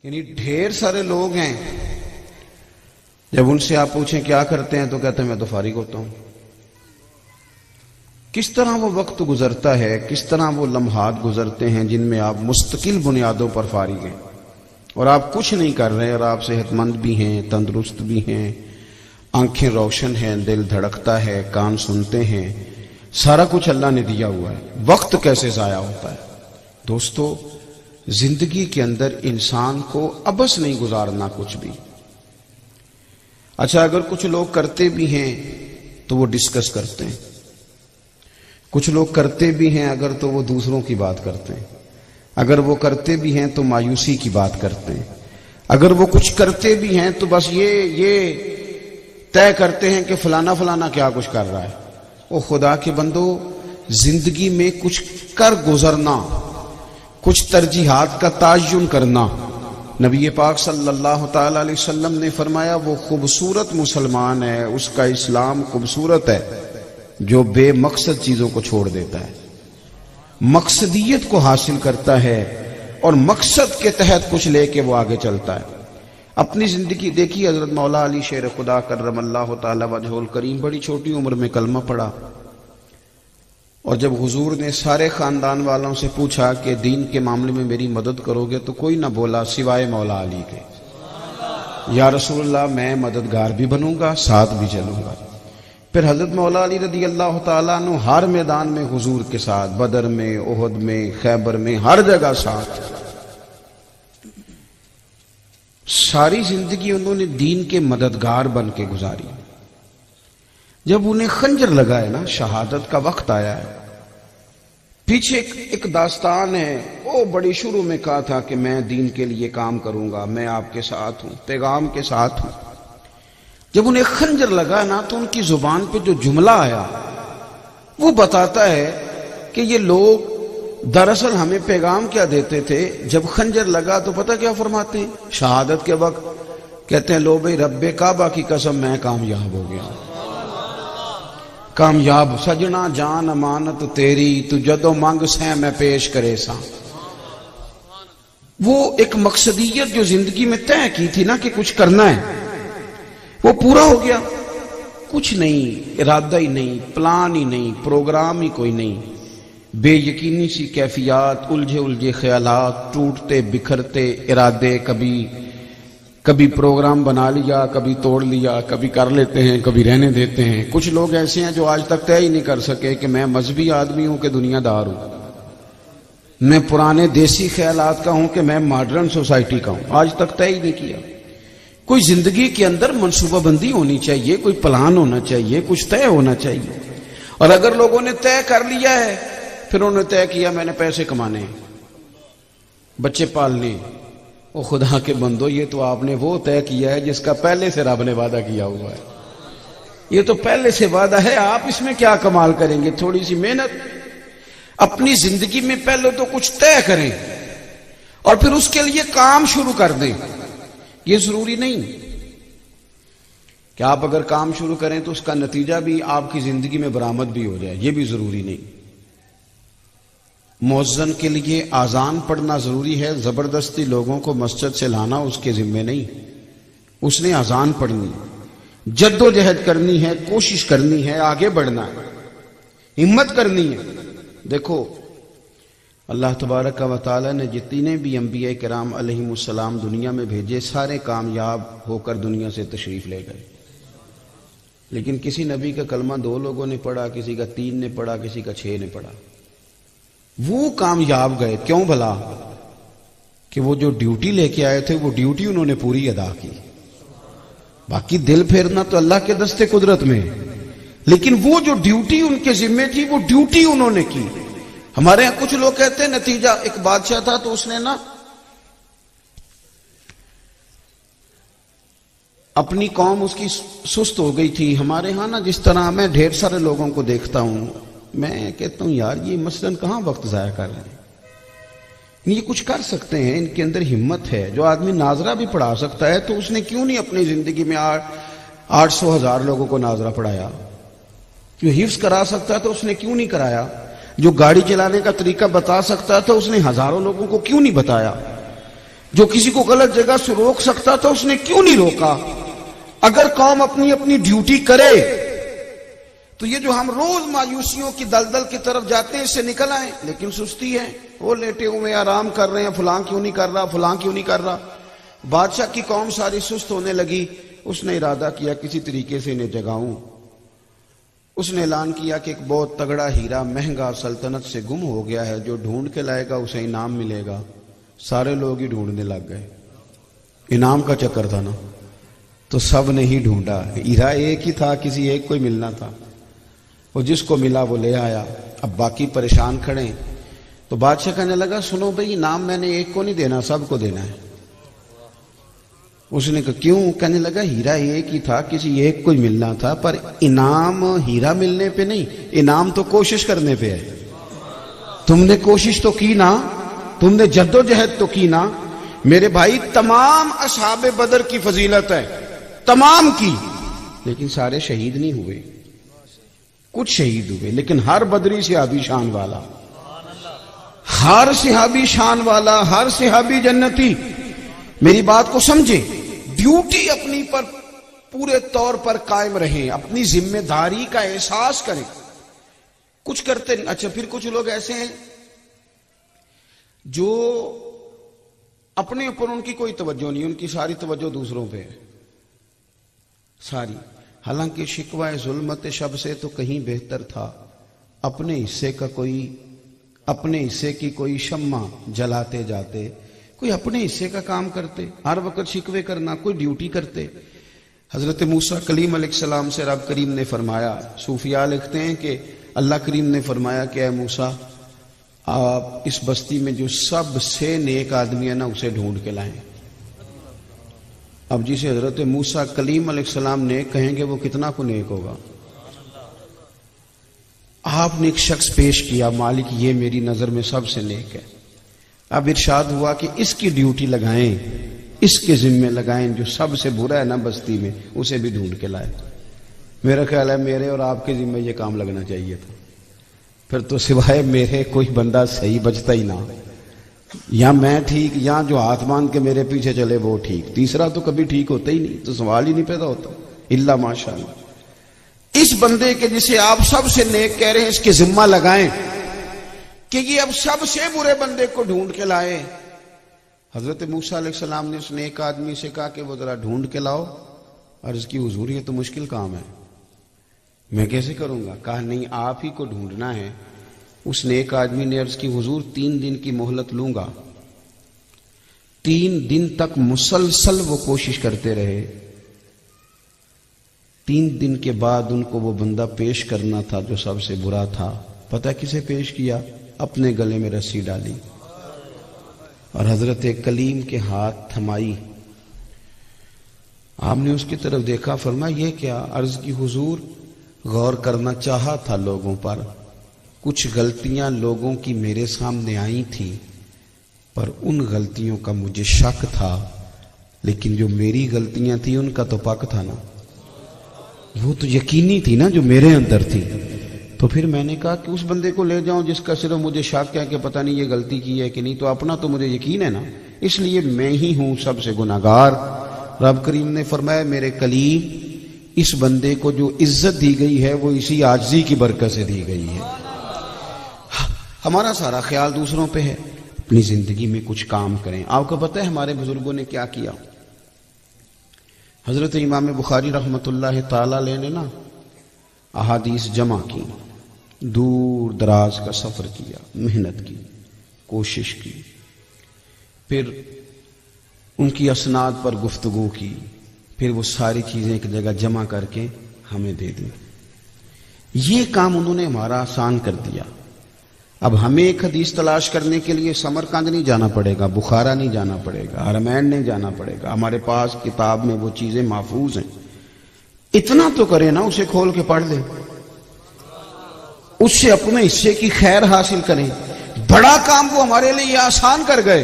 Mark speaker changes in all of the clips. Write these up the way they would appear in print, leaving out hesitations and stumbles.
Speaker 1: یعنی ڈھیر سارے لوگ ہیں، جب ان سے آپ پوچھیں کیا کرتے ہیں تو کہتے ہیں میں تو فارغ ہوتا ہوں۔ کس طرح وہ وقت گزرتا ہے، کس طرح وہ لمحات گزرتے ہیں جن میں آپ مستقل بنیادوں پر فارغ ہیں اور آپ کچھ نہیں کر رہے، اور آپ صحت مند بھی ہیں، تندرست بھی ہیں، آنکھیں روشن ہیں، دل دھڑکتا ہے، کان سنتے ہیں، سارا کچھ اللہ نے دیا ہوا ہے، وقت کیسے ضائع ہوتا ہے؟ دوستو، زندگی کے اندر انسان کو ابس نہیں گزارنا کچھ بھی۔ اچھا، اگر کچھ لوگ کرتے بھی ہیں تو وہ ڈسکس کرتے ہیں، کچھ لوگ کرتے بھی ہیں اگر تو وہ دوسروں کی بات کرتے ہیں، اگر وہ کرتے بھی ہیں تو مایوسی کی بات کرتے ہیں، اگر وہ کچھ کرتے بھی ہیں تو بس یہ طے کرتے ہیں کہ فلانا فلانا کیا کچھ کر رہا ہے۔ او خدا کے بندو، زندگی میں کچھ کر گزرنا، کچھ ترجیحات کا تعین کرنا۔ نبی پاک صلی اللہ تعالی علیہ وسلم نے فرمایا وہ خوبصورت مسلمان ہے، اس کا اسلام خوبصورت ہے جو بے مقصد چیزوں کو چھوڑ دیتا ہے، مقصدیت کو حاصل کرتا ہے اور مقصد کے تحت کچھ لے کے وہ آگے چلتا ہے۔ اپنی زندگی دیکھی، حضرت مولا علی شیر خدا کرم اللہ تعالی وجہہ الکریم بڑی چھوٹی عمر میں کلمہ پڑھا، اور جب حضور نے سارے خاندان والوں سے پوچھا کہ دین کے معاملے میں میری مدد کرو گے تو کوئی نہ بولا سوائے مولا علی کے۔ یا رسول اللہ، میں مددگار بھی بنوں گا، ساتھ بھی چلوں گا۔ پھر حضرت مولا علی رضی اللہ تعالیٰ عنہ ہر میدان میں حضور کے ساتھ، بدر میں، احد میں، خیبر میں، ہر جگہ ساتھ۔ ساری زندگی انہوں نے دین کے مددگار بن کے گزاری۔ جب انہیں خنجر لگا ہے نا، شہادت کا وقت آیا ہے، پیچھے ایک داستان ہے، وہ بڑی شروع میں کہا تھا کہ میں دین کے لیے کام کروں گا، میں آپ کے ساتھ ہوں، پیغام کے ساتھ ہوں۔ جب انہیں خنجر لگا نا تو ان کی زبان پہ جو جملہ آیا وہ بتاتا ہے کہ یہ لوگ دراصل ہمیں پیغام کیا دیتے تھے، جب خنجر لگا تو پتہ کیا فرماتے ہیں؟ شہادت کے وقت کہتے ہیں لو بھائی رب کعبہ کی قسم میں کامیاب ہو گیا، کامیاب سجنا جان امانت تیری، تو جدو منگ سے میں پیش کرے سا۔ وہ ایک مقصدیت جو زندگی میں طے کی تھی نا کہ کچھ کرنا ہے، وہ پورا ہو گیا۔ کچھ نہیں، ارادہ ہی نہیں، پلان ہی نہیں، پروگرام ہی کوئی نہیں، بے یقینی سی کیفیات، الجھے خیالات، ٹوٹتے بکھرتے ارادے، کبھی پروگرام بنا لیا، کبھی توڑ لیا، کبھی کر لیتے ہیں، کبھی رہنے دیتے ہیں۔ کچھ لوگ ایسے ہیں جو آج تک طے ہی نہیں کر سکے کہ میں مذہبی آدمی ہوں کہ دنیا دار ہوں، میں پرانے دیسی خیالات کا ہوں کہ میں ماڈرن سوسائٹی کا ہوں، آج تک طے ہی نہیں کیا۔ کوئی زندگی کے اندر منصوبہ بندی ہونی چاہیے، کوئی پلان ہونا چاہیے، کچھ طے ہونا چاہیے۔ اور اگر لوگوں نے طے کر لیا ہے، پھر انہوں نے طے کیا میں نے پیسے کمانے ہیں، بچے پالنے ہیں، او خدا کے بندو، یہ تو آپ نے وہ طے کیا ہے جس کا پہلے سے رب نے وعدہ کیا ہوا ہے، یہ تو پہلے سے وعدہ ہے، آپ اس میں کیا کمال کریں گے؟ تھوڑی سی محنت۔ اپنی زندگی میں پہلے تو کچھ طے کریں اور پھر اس کے لیے کام شروع کر دیں۔ یہ ضروری نہیں کہ آپ اگر کام شروع کریں تو اس کا نتیجہ بھی آپ کی زندگی میں برآمد بھی ہو جائے، یہ بھی ضروری نہیں۔ مؤذن کے لیے اذان پڑھنا ضروری ہے، زبردستی لوگوں کو مسجد سے لانا اس کے ذمے نہیں، اس نے اذان پڑھنی، جد و جہد کرنی ہے، کوشش کرنی ہے، آگے بڑھنا ہے، ہمت کرنی ہے۔ دیکھو اللہ تبارک و تعالی نے جتنے بھی انبیاء کرام علیہم السلام دنیا میں بھیجے، سارے کامیاب ہو کر دنیا سے تشریف لے گئے، لیکن کسی نبی کا کلمہ 2 لوگوں نے پڑھا، کسی کا 3 نے پڑھا، کسی کا 6 نے پڑھا۔ وہ کامیاب گئے، کیوں بھلا؟ کہ وہ جو ڈیوٹی لے کے آئے تھے وہ ڈیوٹی انہوں نے پوری ادا کی۔ باقی دل پھیرنا تو اللہ کے دستے قدرت میں، لیکن وہ جو ڈیوٹی ان کے ذمے تھی وہ ڈیوٹی انہوں نے کی۔ ہمارے یہاں کچھ لوگ کہتے ہیں نتیجہ، ایک بادشاہ تھا تو اس نے نا اپنی قوم اس کی سست ہو گئی تھی۔ ہمارے ہاں نا جس طرح میں ڈھیر سارے لوگوں کو دیکھتا ہوں، میں کہتا ہوں یار یہ مثلاً کہاں وقت ضائع کر رہے ہیں، یہ کچھ کر سکتے ہیں، ان کے اندر ہمت ہے۔ جو آدمی ناظرہ بھی پڑھا سکتا ہے تو اس نے کیوں نہیں اپنی زندگی میں 800,000 لوگوں کو ناظرہ پڑھایا؟ جو حفظ کرا سکتا تو اس نے کیوں نہیں کرایا؟ جو گاڑی چلانے کا طریقہ بتا سکتا تھا اس نے ہزاروں لوگوں کو کیوں نہیں بتایا؟ جو کسی کو غلط جگہ سے روک سکتا تھا اس نے کیوں نہیں روکا؟ اگر قوم اپنی اپنی ڈیوٹی کرے تو یہ جو ہم روز مایوسیوں کی دلدل کی طرف جاتے ہیں اس سے نکل آئیں، لیکن سستی ہے، وہ لیٹے ہوئے آرام کر رہے ہیں، فلاں کیوں نہیں کر رہا، فلاں کیوں نہیں کر رہا۔ بادشاہ کی قوم ساری سست ہونے لگی، اس نے ارادہ کیا کسی طریقے سے انہیں جگاؤں۔ اس نے اعلان کیا کہ ایک بہت تگڑا ہیرا مہنگا سلطنت سے گم ہو گیا ہے، جو ڈھونڈ کے لائے گا اسے انعام ملے گا۔ سارے لوگ ہی ڈھونڈنے لگ گئے، انعام کا چکر تھا نا، تو سب نے ہی ڈھونڈا۔ ہیرا ایک ہی تھا، کسی ایک کو ہی ملنا تھا، وہ جس کو ملا وہ لے آیا۔ اب باقی پریشان کھڑے، تو بادشاہ کہنے لگا سنو بھئی، انعام میں نے ایک کو نہیں دینا، سب کو دینا ہے۔ اس نے کہا کیوں؟ کہنے لگا ہیرا ایک ہی تھا، کسی ایک کو ہی ملنا تھا، پر انعام ہیرا ملنے پہ نہیں، انعام تو کوشش کرنے پہ ہے۔ تم نے کوشش تو کی نا، تم نے جد و جہد تو کی نا میرے بھائی۔ تمام اصحاب بدر کی فضیلت ہے، تمام کی، لیکن سارے شہید نہیں ہوئے، کچھ شہید ہوئے، لیکن ہر بدری صحابی شان والا، ہر صحابی شان والا، ہر صحابی جنتی۔ میری بات کو سمجھے، ڈیوٹی اپنی پر پورے طور پر قائم رہیں، اپنی ذمہ داری کا احساس کریں، کچھ کرتے نہیں۔ اچھا پھر کچھ لوگ ایسے ہیں جو اپنے اوپر ان کی کوئی توجہ نہیں، ان کی ساری توجہ دوسروں پہ ہے، ساری۔ حالانکہ شکوہ ظلمت شب سے تو کہیں بہتر تھا، اپنے حصے کی کوئی شمع جلاتے جاتے، کوئی اپنے حصے کا کام کرتے، ہر وقت شکوے کرنا، کوئی ڈیوٹی کرتے۔ حضرت موسیٰ کلیم علیہ السلام سے رب کریم نے فرمایا، صوفیاء لکھتے ہیں کہ اللہ کریم نے فرمایا کہ اے موسیٰ، آپ اس بستی میں جو سب سے نیک آدمی ہے نا اسے ڈھونڈ کے لائیں۔ اب جسے حضرت موسیٰ کلیم علیہ السلام نیک کہیں گے وہ کتنا کو نیک ہوگا؟ آپ نے ایک شخص پیش کیا، مالک یہ میری نظر میں سب سے نیک ہے۔ اب ارشاد ہوا کہ اس کی ڈیوٹی لگائیں، اس کے ذمے لگائیں، جو سب سے برا ہے نا بستی میں اسے بھی ڈھونڈ کے لائے۔ میرا خیال ہے میرے اور آپ کے ذمے یہ کام لگنا چاہیے تھا، پھر تو سوائے میرے کوئی بندہ صحیح بچتا ہی نہ، یا میں ٹھیک، یا جو ہاتھ مان کے میرے پیچھے چلے وہ ٹھیک، تیسرا تو کبھی ٹھیک ہوتا ہی نہیں، تو سوال ہی نہیں پیدا ہوتا الا ماشاءاللہ۔ اس بندے کے جسے آپ سب سے نیک کہہ رہے ہیں اس کے ذمہ لگائیں کہ یہ اب سب سے برے بندے کو ڈھونڈ کے لائے۔ حضرت موسیٰ علیہ السلام نے اس نیک آدمی سے کہا کہ وہ ذرا ڈھونڈ کے لاؤ۔ عرض کی حضور یہ تو مشکل کام ہے، میں کیسے کروں گا؟ کہا نہیں، آپ ہی کو ڈھونڈنا ہے۔ اس نیک آدمی نے عرض کی حضور 3 دن کی مہلت لوں گا۔ 3 دن تک مسلسل وہ کوشش کرتے رہے۔ 3 دن کے بعد ان کو وہ بندہ پیش کرنا تھا جو سب سے برا تھا۔ پتہ کسے پیش کیا؟ اپنے گلے میں رسی ڈالی اور حضرت کلیم کے ہاتھ تھمائی۔ آپ نے اس کی طرف دیکھا، فرمایا یہ کیا؟ عرض کی حضور غور کرنا چاہا تھا لوگوں پر، کچھ غلطیاں لوگوں کی میرے سامنے آئی تھیں، پر ان غلطیوں کا مجھے شک تھا، لیکن جو میری غلطیاں تھیں ان کا تو پک تھا نا، وہ تو یقینی تھی نا جو میرے اندر تھی۔ تو پھر میں نے کہا کہ اس بندے کو لے جاؤں جس کا صرف مجھے شک ہے کہ پتہ نہیں یہ غلطی کی ہے کہ نہیں، تو اپنا تو مجھے یقین ہے نا، اس لیے میں ہی ہوں سب سے گناہگار۔ رب کریم نے فرمایا میرے کلیم، اس بندے کو جو عزت دی گئی ہے وہ اسی عاجزی کی برکت سے دی گئی ہے۔ ہمارا سارا خیال دوسروں پہ ہے، اپنی زندگی میں کچھ کام کریں۔ آپ کو پتہ ہے ہمارے بزرگوں نے کیا کیا؟ حضرت امام بخاری رحمۃ اللہ تعالی علیہ نے نا احادیث جمع کی، دور دراز کا سفر کیا، محنت کی، کوشش کی، پھر ان کی اسناد پر گفتگو کی، پھر وہ ساری چیزیں ایک جگہ جمع کر کے ہمیں دے دیں۔ یہ کام انہوں نے ہمارا آسان کر دیا۔ اب ہمیں ایک حدیث تلاش کرنے کے لیے سمرقند نہیں جانا پڑے گا، بخارا نہیں جانا پڑے گا، حرمین نہیں جانا پڑے گا، ہمارے پاس کتاب میں وہ چیزیں محفوظ ہیں۔ اتنا تو کریں نا، اسے کھول کے پڑھ لیں، اس سے اپنے حصے کی خیر حاصل کریں۔ بڑا کام وہ ہمارے لیے آسان کر گئے،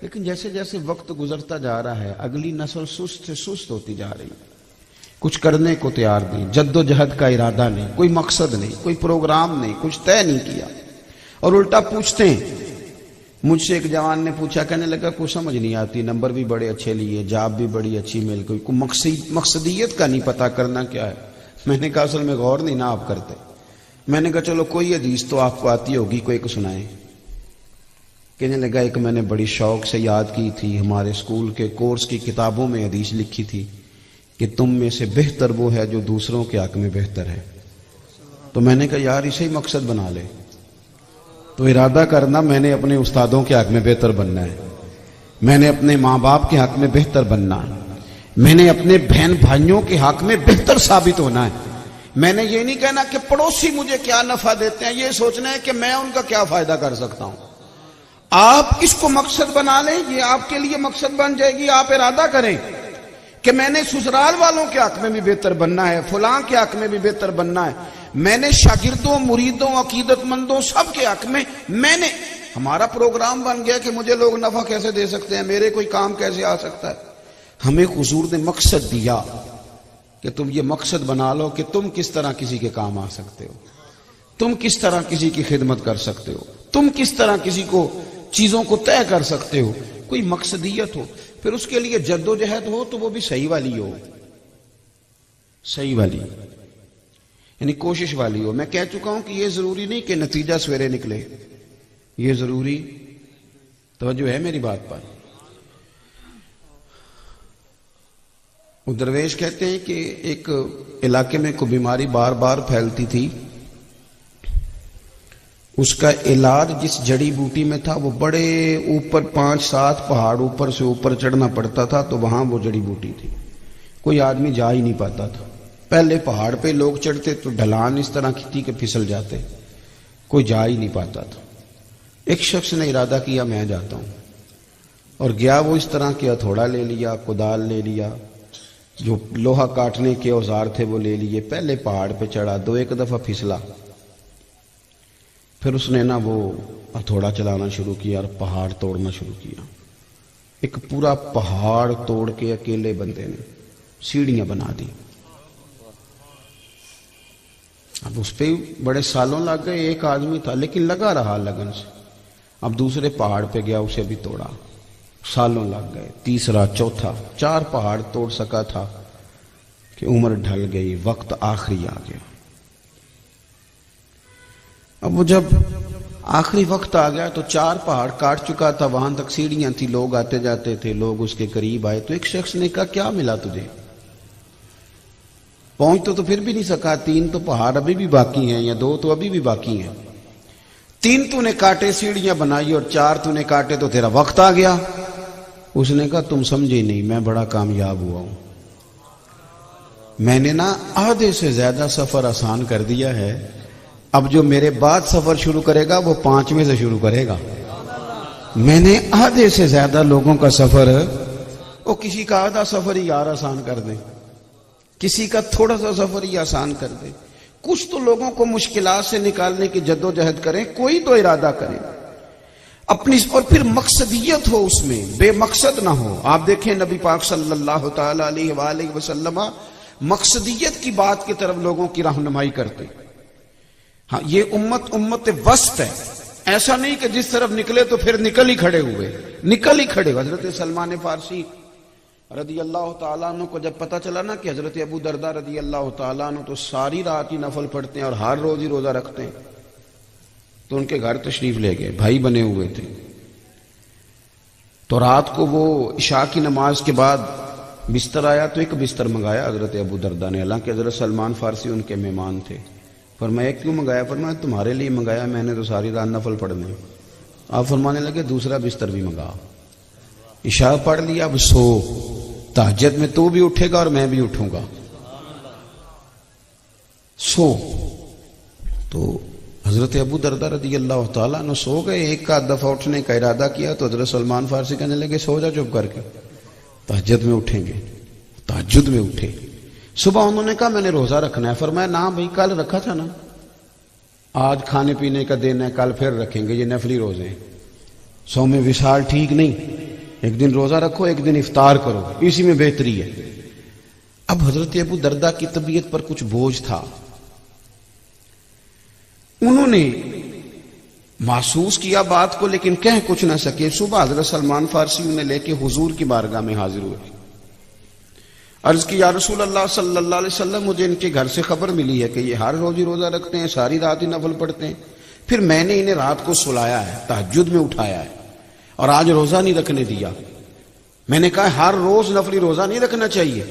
Speaker 1: لیکن جیسے جیسے وقت گزرتا جا رہا ہے اگلی نسل سست سے سست ہوتی جا رہی، کچھ کرنے کو تیار نہیں، جد و جہد کا ارادہ نہیں، کوئی مقصد نہیں، کوئی پروگرام نہیں، کچھ طے نہیں کیا، اور الٹا پوچھتے ہیں مجھ سے ایک جوان نے پوچھا، کہنے لگا کچھ سمجھ نہیں آتی، نمبر بھی بڑے اچھے لیے، جاب بھی بڑی اچھی مل گئی، کوئی مقصدیت کا نہیں پتا کرنا کیا ہے۔ میں نے کہا اصل میں غور نہیں نہ آپ کرتے۔ میں نے کہا چلو کوئی حدیث تو آپ کو آتی ہوگی، کوئی ایک سنائیں۔ کہنے لگا ایک میں نے بڑی شوق سے یاد کی تھی، ہمارے اسکول کے کورس کی کتابوں میں حدیث لکھی تھی کہ تم میں سے بہتر وہ ہے جو دوسروں کے حق میں بہتر ہے۔ تو میں نے کہا یار اسے ہی مقصد بنا لے، تو ارادہ کرنا میں نے اپنے استادوں کے حق میں بہتر بننا ہے، میں نے اپنے ماں باپ کے حق میں بہتر بننا ہے، میں نے اپنے بہن بھائیوں کے حق میں بہتر ثابت ہونا ہے۔ میں نے یہ نہیں کہنا کہ پڑوسی مجھے کیا نفع دیتے ہیں، یہ سوچنا ہے کہ میں ان کا کیا فائدہ کر سکتا ہوں۔ آپ اس کو مقصد بنا لیں، یہ آپ کے لیے مقصد بن جائے گی۔ آپ ارادہ کریں کہ میں نے سسرال والوں کے حق میں بھی بہتر بننا ہے، فلاں کے حق میں بھی بہتر بننا ہے، میں نے شاگردوں، مریدوں، عقیدت مندوں سب کے حق میں نے ہمارا پروگرام بن گیا کہ مجھے لوگ نفع کیسے دے سکتے ہیں، میرے کوئی کام کیسے آ سکتا ہے۔ ہمیں حضور نے مقصد دیا کہ تم یہ مقصد بنا لو کہ تم کس طرح کسی کے کام آ سکتے ہو، تم کس طرح کسی کی خدمت کر سکتے ہو، تم کس طرح کسی کو چیزوں کو طے کر سکتے ہو، کوئی مقصدیت ہو، پھر اس کے لیے جد و جہد ہو تو وہ بھی صحیح والی ہو، صحیح والی یعنی کوشش والی ہو۔ میں کہہ چکا ہوں کہ یہ ضروری نہیں کہ نتیجہ سویرے نکلے، یہ ضروری، توجہ ہے میری بات پر۔ وہ درویش کہتے ہیں کہ ایک علاقے میں کوئی بیماری بار بار پھیلتی تھی، اس کا علاج جس جڑی بوٹی میں تھا وہ بڑے اوپر 5-7 پہاڑ اوپر سے اوپر چڑھنا پڑتا تھا، تو وہاں وہ جڑی بوٹی تھی، کوئی آدمی جا ہی نہیں پاتا تھا۔ پہلے پہاڑ پہ لوگ چڑھتے تو ڈھلان اس طرح کی تھی کہ پھسل جاتے، کوئی جا ہی نہیں پاتا تھا۔ ایک شخص نے ارادہ کیا میں جاتا ہوں، اور گیا، وہ اس طرح کے ہتھوڑا لے لیا، کدال لے لیا، جو لوہا کاٹنے کے اوزار تھے وہ لے لیے، پہلے پہاڑ پہ چڑھا، 2-1 دفعہ پھسلا، پھر اس نے نا وہ ہتھوڑا چلانا شروع کیا اور پہاڑ توڑنا شروع کیا۔ ایک پورا پہاڑ توڑ کے اکیلے بندے نے سیڑھیاں بنا دی۔ اب اس پہ بڑے سالوں لگ گئے، ایک آدمی تھا لیکن لگا رہا لگن سے۔ اب دوسرے پہاڑ پہ گیا، اسے بھی توڑا، سالوں لگ گئے، تیسرا، چوتھا، 4 پہاڑ توڑ سکا تھا کہ عمر ڈھل گئی، وقت آخری آ گیا۔ اب وہ جب آخری وقت آ گیا تو 4 پہاڑ کاٹ چکا تھا، وہاں تک سیڑھیاں تھی، لوگ آتے جاتے تھے، لوگ اس کے قریب آئے، تو ایک شخص نے کہا کیا ملا تجھے؟ پہنچ تو پھر بھی نہیں سکا، 3 تو پہاڑ ابھی بھی باقی ہیں، یا 2 تو ابھی بھی باقی ہیں، 3 تو نے کاٹے، سیڑھیاں بنائی، اور 4 تو نے کاٹے، تو تیرا وقت آ گیا۔ اس نے کہا تم سمجھے نہیں، میں بڑا کامیاب ہوا ہوں، میں نے نا آدھے سے زیادہ سفر آسان کر دیا ہے، اب جو میرے بعد سفر شروع کرے گا وہ 5ویں سے شروع کرے گا۔ میں نے آدھے سے زیادہ لوگوں کا سفر، وہ کسی کا آدھا سفر ہی یار آسان کر دیں، کسی کا تھوڑا سا سفر ہی آسان کر دیں، کچھ تو لوگوں کو مشکلات سے نکالنے کی جد و جہد کریں، کوئی تو ارادہ کریں اپنی، اور پھر مقصدیت ہو اس میں، بے مقصد نہ ہو۔ آپ دیکھیں نبی پاک صلی اللہ تعالی علیہ وآلہ وسلم مقصدیت کی بات کی طرف لوگوں کی رہنمائی کرتے۔ ہاں یہ امت وسط ہے، ایسا نہیں کہ جس طرف نکلے تو پھر نکل ہی کھڑے ہوئے۔ حضرت سلمان فارسی رضی اللہ تعالیٰ عنہ کو جب پتہ چلا نا کہ حضرت ابو درداء رضی اللہ تعالیٰ عنہ تو ساری رات ہی نفل پڑھتے ہیں اور ہر روز ہی روزہ رکھتے ہیں، تو ان کے گھر تشریف لے گئے، بھائی بنے ہوئے تھے، تو رات کو وہ عشاء کی نماز کے بعد بستر آیا تو ایک بستر منگایا حضرت ابو درداء نے، حالانکہ حضرت سلمان فارسی ان کے مہمان تھے۔ فرمایا کیوں منگایا؟ فرمایا تمہارے لیے منگایا، میں نے تو ساری رات نفل پڑھنے۔ آپ فرمانے لگے دوسرا بستر بھی منگا، عشاء پڑھ لیا، اب سو، تہجد میں تو بھی اٹھے گا اور میں بھی اٹھوں گا، سو۔ تو حضرت ابو درداء رضی اللہ تعالیٰ عنہ سو گئے، ایک کا دفعہ اٹھنے کا ارادہ کیا تو حضرت سلمان فارسی کہنے لگے سو جا چپ کر کے، تہجد میں اٹھیں گے۔ تہجد میں اٹھے، صبح انہوں نے کہا میں نے روزہ رکھنا ہے۔ فرمایا نہ بھائی کل رکھا تھا نا، آج کھانے پینے کا دن ہے، کل پھر رکھیں گے، یہ نفلی روزے ہیں، سو میں وصال ٹھیک نہیں، ایک دن روزہ رکھو، ایک دن افطار کرو، اسی میں بہتری ہے۔ اب حضرت ابو درداء کی طبیعت پر کچھ بوجھ تھا، انہوں نے محسوس کیا بات کو لیکن کہہ کچھ نہ سکے. صبح حضرت سلمان فارسی انہیں لے کے حضور کی بارگاہ میں حاضر ہوئے. عرض کی یا رسول اللہ صلی اللہ علیہ وسلم مجھے ان کے گھر سے خبر ملی ہے کہ یہ ہر روز ہی روزہ رکھتے ہیں, ساری رات ہی نفل پڑھتے ہیں, پھر میں نے انہیں رات کو سلایا ہے, تہجد میں اٹھایا ہے اور آج روزہ نہیں رکھنے دیا. میں نے کہا ہر روز نفلی روزہ نہیں رکھنا چاہیے.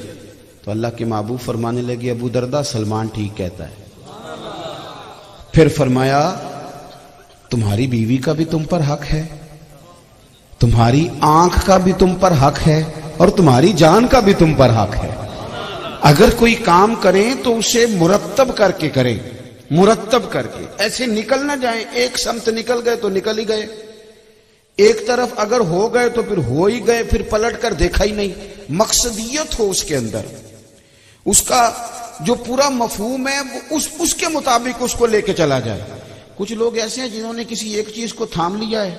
Speaker 1: تو اللہ کے محبوب فرمانے لگے ابو دردہ سلمان ٹھیک کہتا ہے. پھر فرمایا تمہاری بیوی کا بھی تم پر حق ہے, تمہاری آنکھ کا بھی تم پر حق ہے, اور تمہاری جان کا بھی تم پر حق ہے. اگر کوئی کام کریں تو اسے مرتب کر کے کریں, مرتب کر کے, ایسے نکل نہ جائیں. ایک سمت نکل گئے تو نکل ہی گئے, ایک طرف اگر ہو گئے تو پھر ہو ہی گئے, پھر پلٹ کر دیکھا ہی نہیں. مقصدیت ہو اس کے اندر, اس کا جو پورا مفہوم ہے اس کے مطابق اس کو لے کے چلا جائے. کچھ لوگ ایسے ہیں جنہوں نے کسی ایک چیز کو تھام لیا ہے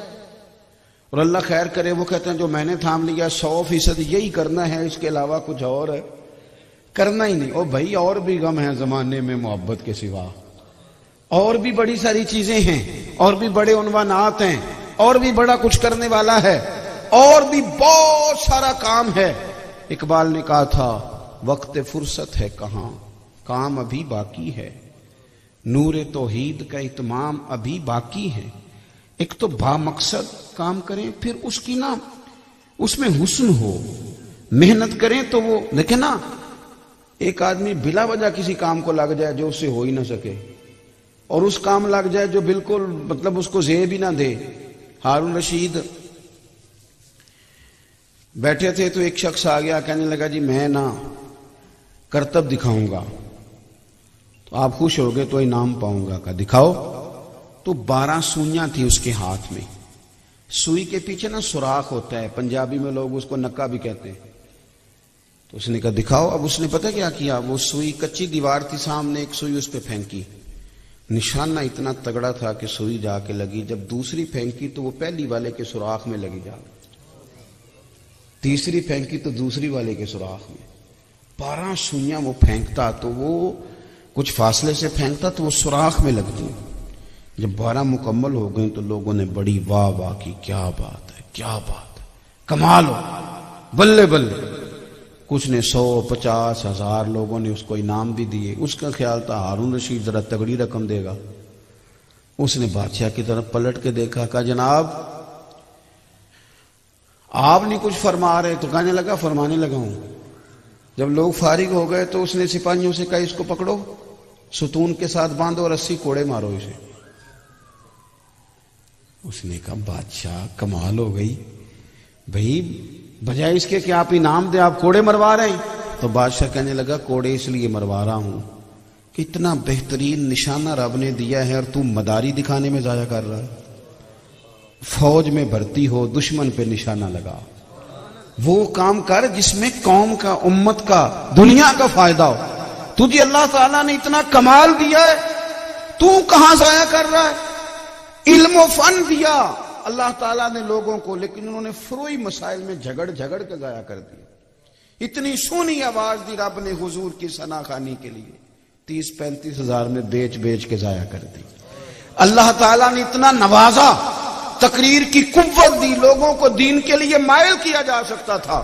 Speaker 1: اور اللہ خیر کرے وہ کہتے ہیں جو میں نے تھام لیا 100% یہی کرنا ہے, اس کے علاوہ کچھ اور ہے کرنا ہی نہیں. او بھائی اور بھی غم ہیں زمانے میں محبت کے سوا, اور بھی بڑی ساری چیزیں ہیں, اور بھی بڑے عنوانات ہیں, اور بھی بڑا کچھ کرنے والا ہے, اور بھی بہت سارا کام ہے. اقبال نے کہا تھا وقت فرصت ہے کہاں, کام ابھی باقی ہے, نور توحید کا اتمام ابھی باقی ہے. ایک تو با مقصد کام کریں, پھر اس کی نا اس میں حسن ہو, محنت کریں تو وہ دیکھیں نا, ایک آدمی بلا وجہ کسی کام کو لگ جائے جو اس سے ہو ہی نہ سکے, اور اس کام لگ جائے جو بالکل مطلب اس کو زیب بھی نہ دے. ہارون رشید بیٹھے تھے تو ایک شخص آ گیا, کہنے لگا جی میں نا کرتب دکھاؤں گا تو آپ خوش ہو گئے تو انعام پاؤں گا. کہا دکھاؤ. تو 12 سوئیاں تھی اس کے ہاتھ میں. سوئی کے پیچھے نا سوراخ ہوتا ہے, پنجابی میں لوگ اس کو نکا بھی کہتے ہیں. تو اس نے کہا دکھاؤ. اب اس نے پتہ کیا کیا, وہ سوئی کچی دیوار تھی سامنے, ایک سوئی اس پہ پھینکی, نشانہ اتنا تگڑا تھا کہ سوئی جا کے لگی. جب دوسری پھینکی تو وہ پہلی والے کے سوراخ میں لگی جا, تیسری پھینکی تو دوسری والے کے سوراخ میں. 12 سوئیاں وہ پھینکتا تو وہ کچھ فاصلے سے پھینکتا تو وہ سوراخ میں لگتی. جب 12 مکمل ہو گئیں تو لوگوں نے بڑی واہ واہ کی, کیا بات ہے, کیا بات ہے, کمال ہو, بلے بلے. کچھ نے 100-50,000 لوگوں نے اس کو انعام بھی دیے. اس کا خیال تھا ہارون رشید ذرا تگڑی رقم دے گا. اس نے بادشاہ کی طرف پلٹ کے دیکھا, کہا جناب آپ نہیں کچھ فرما رہے. تو کہنے لگا فرمانے لگا ہوں. جب لوگ فارغ ہو گئے تو اس نے سپاہیوں سے کہا اس کو پکڑو, ستون کے ساتھ باندھو اور 80 کوڑے مارو اسے. اس نے کہا بادشاہ کمال ہو گئی بھائی, بجائے اس کے کہ آپ انعام دیں آپ کوڑے مروا رہے ہیں. تو بادشاہ کہنے لگا کوڑے اس لیے مروا رہا ہوں کہ اتنا بہترین نشانہ رب نے دیا ہے اور تو مداری دکھانے میں ضائع کر رہا ہے. فوج میں بھرتی ہو, دشمن پہ نشانہ لگا, وہ کام کر جس میں قوم کا, امت کا, دنیا کا فائدہ ہو. تجھے اللہ تعالیٰ نے اتنا کمال دیا ہے, تو کہاں ضائع کر رہا ہے؟ علم و فن دیا اللہ تعالیٰ نے لوگوں کو, لیکن انہوں نے فروئی مسائل میں جھگڑ کے ضائع کر دیا. اتنی سونی آواز دی رب نے حضور کی ثنا خوانی کے لیے, 30-35 ہزار میں بیچ کے ضائع کر دی. اللہ تعالیٰ نے اتنا نوازا, تقریر کی قوت دی, لوگوں کو دین کے لیے مائل کیا جا سکتا تھا,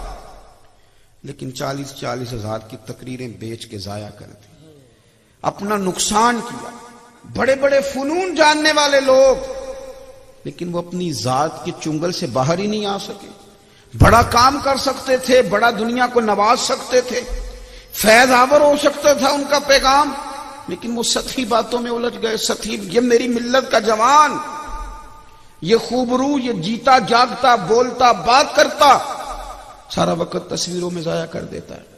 Speaker 1: لیکن 40 ہزار کی تقریریں بیچ کے ضائع کر دی, اپنا نقصان کیا. بڑے بڑے فنون جاننے والے لوگ, لیکن وہ اپنی ذات کے چنگل سے باہر ہی نہیں آ سکے. بڑا کام کر سکتے تھے, بڑا دنیا کو نواز سکتے تھے, فیض آور ہو سکتا تھا ان کا پیغام, لیکن وہ سطحی باتوں میں الجھ گئے. سطحی, یہ میری ملت کا جوان, یہ خوبرو, یہ جیتا جاگتا, بولتا, بات کرتا, سارا وقت تصویروں میں ضائع کر دیتا ہے.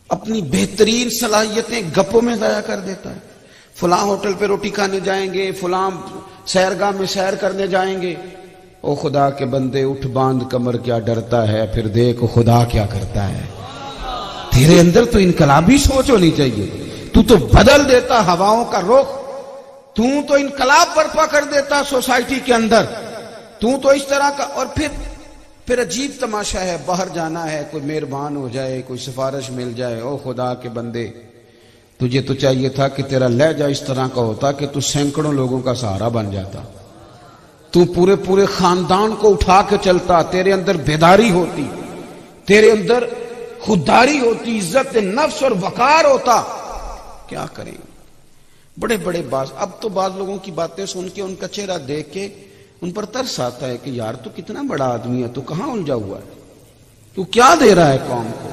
Speaker 1: اپنی بہترین صلاحیتیں گپوں میں ضائع کر دیتا ہے. فلاں ہوٹل پہ روٹی کھانے جائیں گے, فلاں سیرگاہ میں سیر کرنے جائیں گے. او خدا کے بندے اٹھ باندھ کمر, کیا ڈرتا ہے, پھر دیکھ خدا کیا کرتا ہے. تیرے اندر تو انقلابی سوچ ہونی چاہیے, تو بدل دیتا ہواؤں کا رخ, تو انقلاب برپا کر دیتا سوسائٹی کے اندر, تو اس طرح کا. اور پھر عجیب تماشا ہے, باہر جانا ہے, کوئی مہربان ہو جائے, کوئی سفارش مل جائے, او خدا کے بندے تجھے تو چاہیے تھا کہ تیرا لہجہ اس طرح کا ہوتا کہ تو سینکڑوں لوگوں کا سہارا بن جاتا، تو پورے خاندان کو اٹھا کے چلتا، تیرے اندر بیداری ہوتی، تیرے اندر خودداری ہوتی، عزت نفس اور وقار ہوتا۔ کیا کریں بڑے بڑے اب تو بعض لوگوں کی باتیں سن کے ان کا چہرہ دیکھ کے ان پر ترس آتا ہے کہ یار تو کتنا بڑا آدمی ہے، تو کہاں الجھا ہوا ہے، تو کیا دے رہا ہے قوم کو،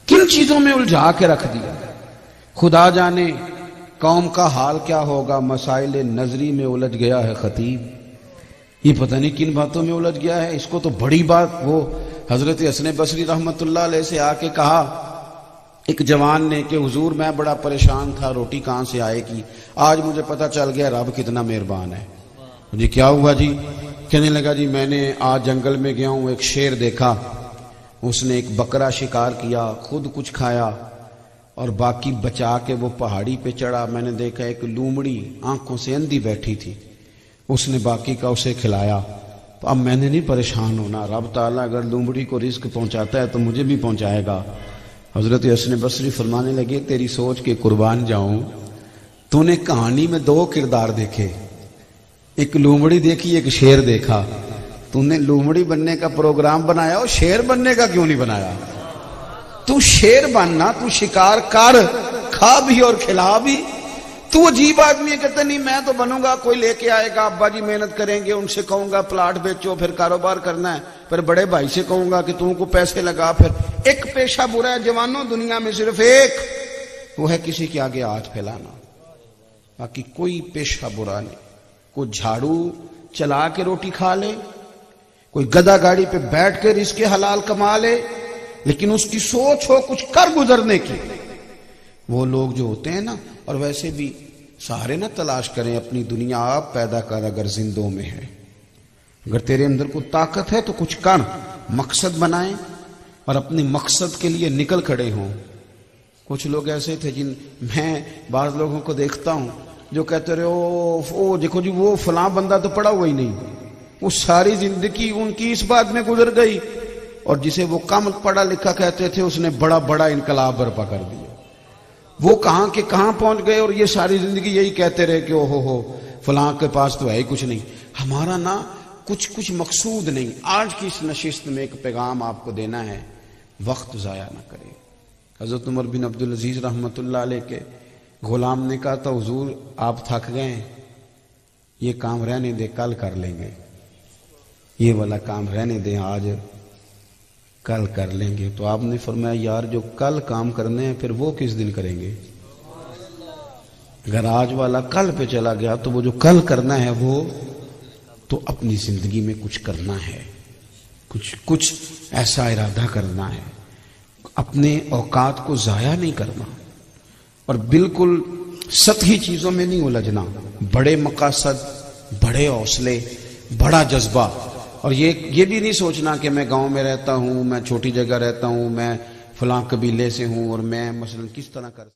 Speaker 1: کن چیزوں میں الجھا کے رکھ دیا۔ خدا جانے قوم کا حال کیا ہوگا، مسائل نظری میں الجھ گیا ہے خطیب، یہ پتہ نہیں کن باتوں میں الجھ گیا ہے۔ اس کو تو بڑی بات وہ حضرت حسن بصری رحمت اللہ علیہ سے آ کے کہا ایک جوان نے کہ حضور میں بڑا پریشان تھا، روٹی کہاں سے آئے گی، آج مجھے پتہ چل گیا رب کتنا مہربان ہے۔ جی کیا ہوا جی؟ کہنے لگا جی میں نے آج جنگل میں گیا ہوں، ایک شیر دیکھا، اس نے ایک بکرا شکار کیا، خود کچھ کھایا اور باقی بچا کے وہ پہاڑی پہ چڑھا۔ میں نے دیکھا ایک لومڑی آنکھوں سے اندھی بیٹھی تھی، اس نے باقی کا اسے کھلایا۔ تو اب میں نے نہیں پریشان ہونا، رب تعالیٰ اگر لومڑی کو رزق پہنچاتا ہے تو مجھے بھی پہنچائے گا۔ حضرت حسن بصری فرمانے لگے تیری سوچ کے قربان جاؤں، تو نے کہانی میں دو کردار دیکھے، ایک لومڑی دیکھی ایک شیر دیکھا، تو نے لومڑی بننے کا پروگرام بنایا اور شیر بننے کا کیوں نہیں بنایا؟ تو شیر بننا، تو شکار کر، کھا بھی اور کھلا بھی۔ تو عجیب آدمی ہے، کہتے نہیں میں تو بنوں گا، کوئی لے کے آئے گا، ابا جی محنت کریں گے، ان سے کہوں گا پلاٹ بیچو، پھر کاروبار کرنا ہے، پھر بڑے بھائی سے کہوں گا کہ تم کو پیسے لگا۔ پھر ایک پیشہ برا ہے جوانوں دنیا میں، صرف ایک، وہ ہے کسی کے آگے ہاتھ پھیلانا، باقی کوئی پیشہ برا نہیں۔ کوئی جھاڑو چلا کے روٹی کھا لے، کوئی گدھا گاڑی پہ بیٹھ کے رزق حلال کما لے، لیکن اس کی سوچ ہو کچھ کر گزرنے کی۔ وہ لوگ جو ہوتے ہیں نا، اور ویسے بھی سہارے نہ تلاش کریں، اپنی دنیا آپ پیدا کر اگر زندوں میں ہے، اگر تیرے اندر کوئی طاقت ہے تو کچھ کر، مقصد بنائیں اور اپنے مقصد کے لیے نکل کھڑے ہوں۔ کچھ لوگ ایسے تھے جن میں بعض لوگوں کو دیکھتا ہوں جو کہتے رہے او دیکھو جی وہ فلاں بندہ تو پڑھا ہوا ہی نہیں، وہ ساری زندگی ان کی اس بات میں گزر گئی، اور جسے وہ کم پڑھا لکھا کہتے تھے اس نے بڑا انقلاب برپا کر دیا۔ وہ کہاں کے کہاں پہنچ گئے، اور یہ ساری زندگی یہی کہتے رہے کہ او ہو فلاں کے پاس تو ہے ہی کچھ نہیں۔ ہمارا نا کچھ مقصود نہیں۔ آج کی اس نشست میں ایک پیغام آپ کو دینا ہے، وقت ضائع نہ کریں۔ حضرت عمر بن عبدالعزیز رحمت اللہ علیہ کے غلام نے کہا تھا حضور آپ تھک گئے ہیں، یہ کام رہنے دے کل کر لیں گے، یہ والا کام رہنے دیں آج کل کر لیں گے۔ تو آپ نے فرمایا یار جو کل کام کرنے ہیں پھر وہ کس دن کریں گے؟ اگر آج والا کل پہ چلا گیا تو وہ جو کل کرنا ہے وہ تو اپنی زندگی میں کچھ کرنا ہے، کچھ ایسا ارادہ کرنا ہے، اپنے اوقات کو ضائع نہیں کرنا، اور بالکل سطحی چیزوں میں نہیں الجھنا، بڑے مقاصد، بڑے حوصلے، بڑا جذبہ، اور یہ بھی نہیں سوچنا کہ میں گاؤں میں رہتا ہوں، میں چھوٹی جگہ رہتا ہوں، میں فلاں قبیلے سے ہوں اور میں مثلا کس طرح کر